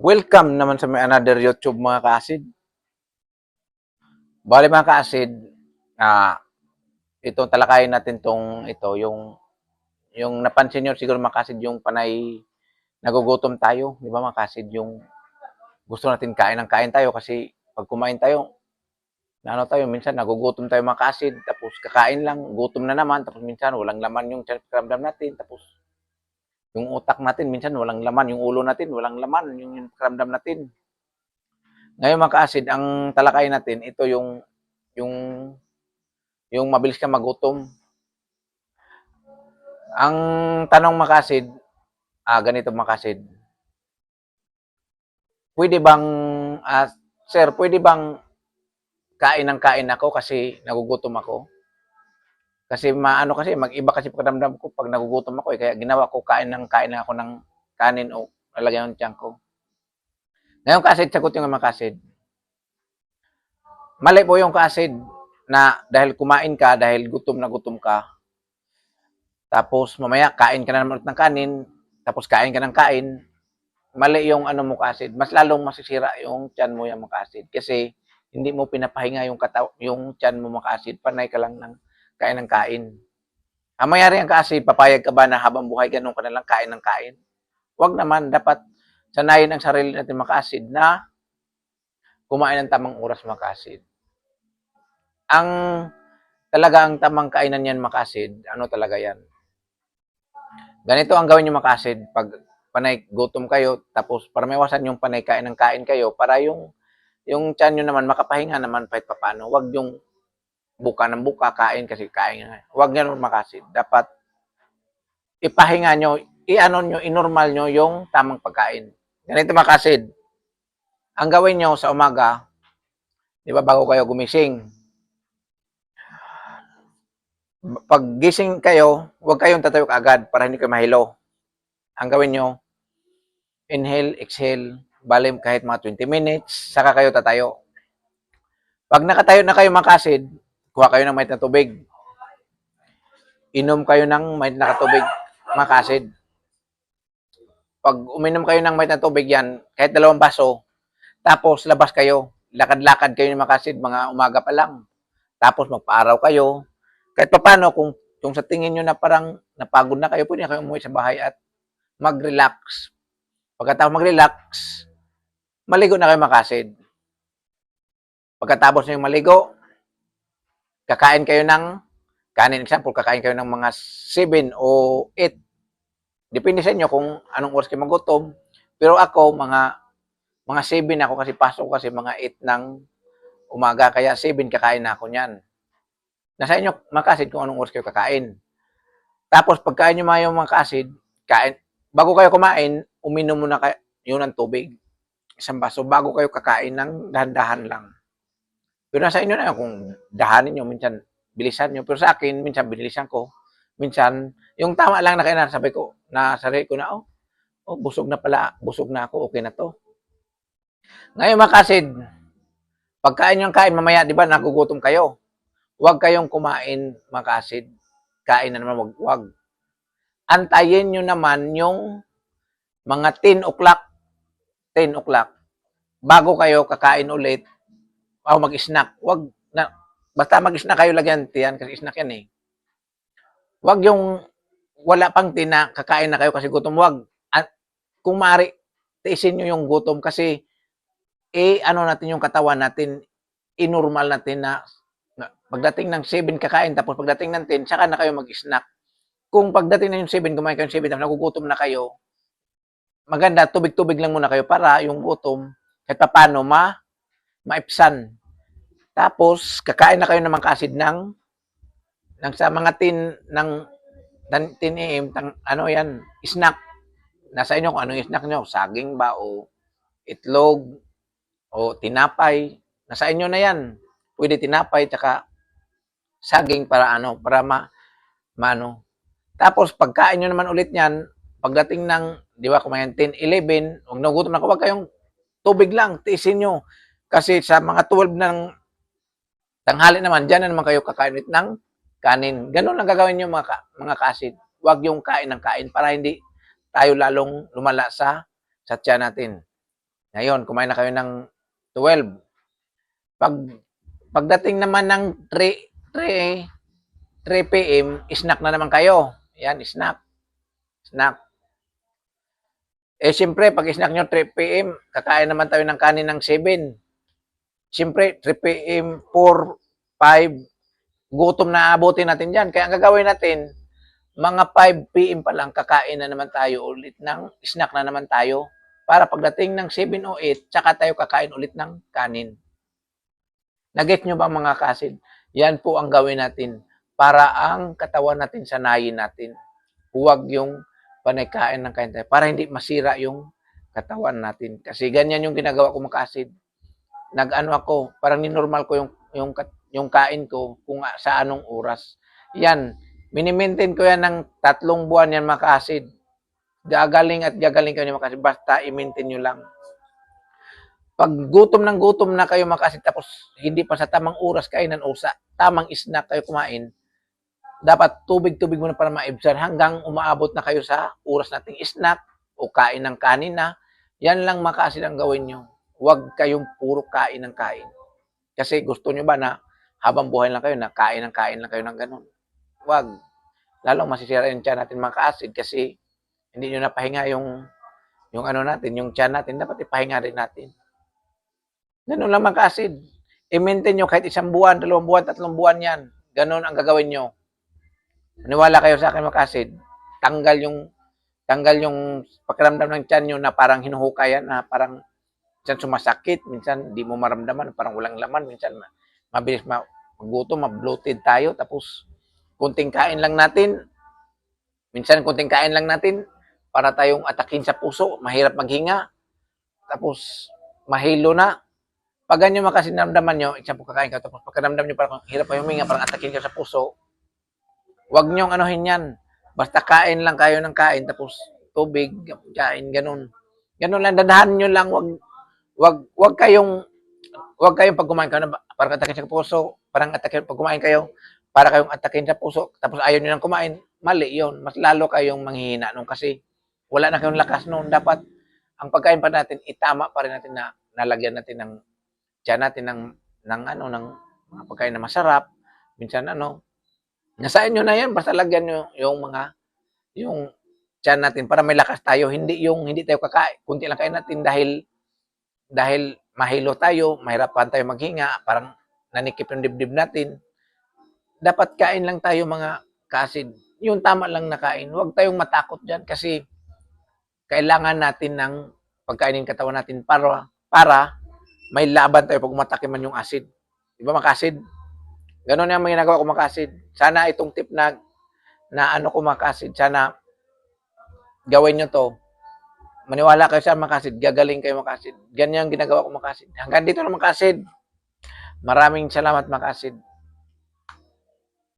Welcome naman sa may another YouTube mga ka-acid. Bale mga ka-acid, itong talakayin natin yung napansin nyo siguro mga ka-acid, yung panay nagugutom tayo, di ba mga ka-acid, yung gusto natin kain ng kain tayo kasi pag kumain tayo, minsan nagugutom tayo mga ka-acid, tapos kakain lang, gutom na naman, tapos minsan walang laman yung pakiramdam natin, tapos yung utak natin minsan walang laman, yung ulo natin walang laman, yung pakiramdam natin. Ngayon mga ka-acid, ang talakayin natin, ito yung yung mabilis ka magutom. Ang tanong mga ka-acid, ganito mga ka-acid. Pwede bang, sir, pwede bang kain ng kain ako kasi nagugutom ako? Kasi mag-iba kasi pakiramdam ko pag nagugutom ako kaya ginawa ko kain ako ng kanin o lalagyan ng tiyan ko. Ngayon ka-acid, sagot yung mga ka-acid. Mali po yung ka-acid na dahil kumain ka, dahil gutom na gutom ka, tapos mamaya kain ka na naman ng kanin, tapos kain ka ng kain, mali yung ano mo ka-acid. Mas lalong masisira yung tiyan mo yung ka-acid kasi hindi mo pinapahinga yung tiyan mo ka-acid, panay ka lang ng kain. Ang mayari ang ka-acid, papayag ka ba na habang buhay ganun ka na lang kain ng kain? Huwag naman, dapat sanayin ang sarili natin ka-acid na kumain ng tamang oras ka-acid. Ang talagang tamang kainan yan ka-acid, ano talaga yan? Ganito ang gawin nyo ka-acid pag panay gutom kayo, tapos para maiwasan yung panay kain ng kain kayo, para yung tiyan nyo naman makapahinga naman kahit papano. Huwag yung buka ng buka, kain kasi kain. Huwag ganun ka-acid. Dapat ipahinga nyo, inormal nyo yung tamang pagkain. Ganito ka-acid. Ang gawin nyo sa umaga, di ba bago kayo gumising, pag gising kayo, huwag kayong tatayo agad para hindi kayo mahilo. Ang gawin nyo, inhale, exhale, balim kahit mga 20 minutes, saka kayo tatayo. Pag nakatayo na kayo ka-acid, kuha kayo ng mainit na tubig. Inom kayo ng mainit na tubig ka-acid. Pag uminom kayo ng mainit na tubig yan, kahit 2 baso, tapos labas kayo, lakad-lakad kayo ka-acid, mga umaga pa lang. Tapos magpaaraw kayo. Kahit paano, kung sa tingin nyo na parang napagod na kayo, pwede na kayo umuwi sa bahay at mag-relax. Pagkatapos mag-relax, maligo na kayo ka-acid. Pagkatapos nyo maligo, kakain kayo ng kanin. Example, kakain kayo ng mga 7 o 8. Depende sa inyo kung anong oras kayo magutom. Pero ako, mga 7 ako kasi pasok kasi mga 8 ng umaga. Kaya 7 kakain na ako niyan. Nasa inyo ka-acid kung anong oras kayo kakain. Tapos pagkain nyo mga ka-acid, bago kayo kumain, uminom muna kayo yun ng tubig. 1 baso bago kayo kakain ng dahan-dahan lang. Pero nasa inyo na kung dahanin nyo, minsan bilisan nyo. Pero sa akin, minsan binilisan ko. Minsan, yung tama lang na kainan, sabi ko na busog na pala, busog na ako, okay na to. Ngayon ka-acid, pagkain nyo kain, mamaya, di ba, nagugutom kayo. Huwag kayong kumain ka-acid. Kain na naman, wag. Antayin nyo naman yung mga 10 o'clock, bago kayo kakain ulit, o mag-snack. Basta mag-snack kayo lagyan tiyan, kasi snack yan eh. Huwag yung wala pang tina, kakain na kayo kasi gutom. Huwag. Kung maaari, tiisin nyo yung gutom kasi natin yung katawan natin, inormal natin na pagdating ng 7 kakain, tapos pagdating ng 10, saka na kayo mag-snack. Kung pagdating ng 7, kumain kayo ng 7, tapos nagugutom na kayo, maganda, tubig-tubig lang muna kayo para yung gutom, kahit paano, maipsan. Tapos, kakain na kayo ng ka-acid ng sa mga 10 a.m., snack. Nasa inyo kung anong snack nyo, saging ba o itlog o tinapay. Nasa inyo na yan. Pwede tinapay, tsaka saging para Tapos, pagkain nyo naman ulit yan, pagdating ng, di ba, kumain 10, 11, huwag nagutom na, huwag kayong tubig lang, tiisin nyo. Kasi sa mga 12 ng tanghali naman, dyan na naman kayo kakain ng kanin. Ganun lang gagawin nyo mga ka-acid. Huwag yung kain ng kain para hindi tayo lalong lumala sa tiyan natin. Ngayon, kumain na kayo ng 12. Pag pagdating naman ng 3 p.m., snack na naman kayo. Yan, snack. Snack. Siyempre, pag snack nyo 3 p.m., kakain naman tayo ng kanin ng 7. Siyempre, 3 p.m., 4, 5, gutom na abutin natin dyan. Kaya ang gagawin natin, mga 5 p.m. pa lang, kakain na naman tayo ulit ng snack na naman tayo. Para pagdating ng 7 o 8, tsaka tayo kakain ulit ng kanin. Nag-get nyo ba mga kasid? Yan po ang gawin natin para ang katawan natin sanayin natin. Huwag yung panay-kain ng kain tayo para hindi masira yung katawan natin. Kasi ganyan yung ginagawa ko mga kasid. Nag-ano ako, parang ninormal ko yung kain ko kung sa anong oras. Yan, mini-maintain ko yan ng 3 buwan yan mga kasid. Gagaling at gagaling kayo mga kasid. Basta i-maintain nyo lang. Pag gutom na kayo makasit tapos hindi pa sa tamang oras kainan o sa tamang snack kayo kumain, dapat tubig-tubig muna para maibsan hanggang umaabot na kayo sa oras nating snack o kain ng kanin na. Yan lang makasid ang gawin nyo. Huwag kayong puro kain ng kain. Kasi gusto nyo ba na habang buhay lang kayo na kain lang kayo ng ganun? Huwag. Lalong masisira yung tiyan natin mga ka-acid kasi hindi nyo napahinga yung ano natin, yung tiyan natin, dapat ipahinga rin natin. Ganun lang mga ka-acid. I-maintain nyo kahit 1 buwan, 2 buwan, 3 buwan yan. Ganun ang gagawin nyo. Maniwala kayo sa akin mga ka-acid. Tanggal yung pakiramdam ng tiyan nyo na parang hinuhukayan, na parang minsan sumasakit, minsan di mo maramdaman, parang walang laman, minsan mabilis magutom, ma-bloated tayo, tapos kunting kain lang natin, para tayong atakin sa puso, mahirap maghinga, tapos mahilo na. Pag ganyan makasinamdaman nyo, isang po kakain ka, tapos pagkanamdam nyo parang hirap kayo huminga, parang atakin ka sa puso, huwag nyo anuhin yan. Basta kain lang kayo ng kain, tapos tubig, kain, ganun. Ganun lang, dadahan nyo lang, wag kayong pag kumain kayo na parang atakin sa puso, parang atakin pag kumain kayo, para kayong atakin sa puso, tapos ayaw nyo nang kumain, mali yon. Mas lalo kayong manghihina nung kasi wala na kayong lakas noon. Dapat ang pagkain pa natin, itama pa rin natin na nalagyan natin ng tiyan natin ng mga pagkain na masarap. Minsan nasa inyo na yan, basta lagyan nyo yung tiyan natin para may lakas tayo. Hindi tayo kakain, kunti lang kain natin dahil mahilo tayo, mahirapan tayo maghinga, parang nanikip yung dibdib natin. Dapat kain lang tayo mga ka-acid. Yung tama lang na kain. Huwag tayong matakot dyan kasi kailangan natin ng pagkainin katawan natin para may laban tayo pag umatake man yung acid. Di ba mga ka-acid? Ganun yung mga ginagawa ko mga ka-acid. Sana itong tip na ko mga ka-acid, sana gawin nyo to. Maniwala kayo sa mga ka-acid, gagaling kayo mga ka-acid. Ganyan ang ginagawa ko mga ka-acid. Hanggang dito na mga ka-acid. Maraming salamat mga ka-acid.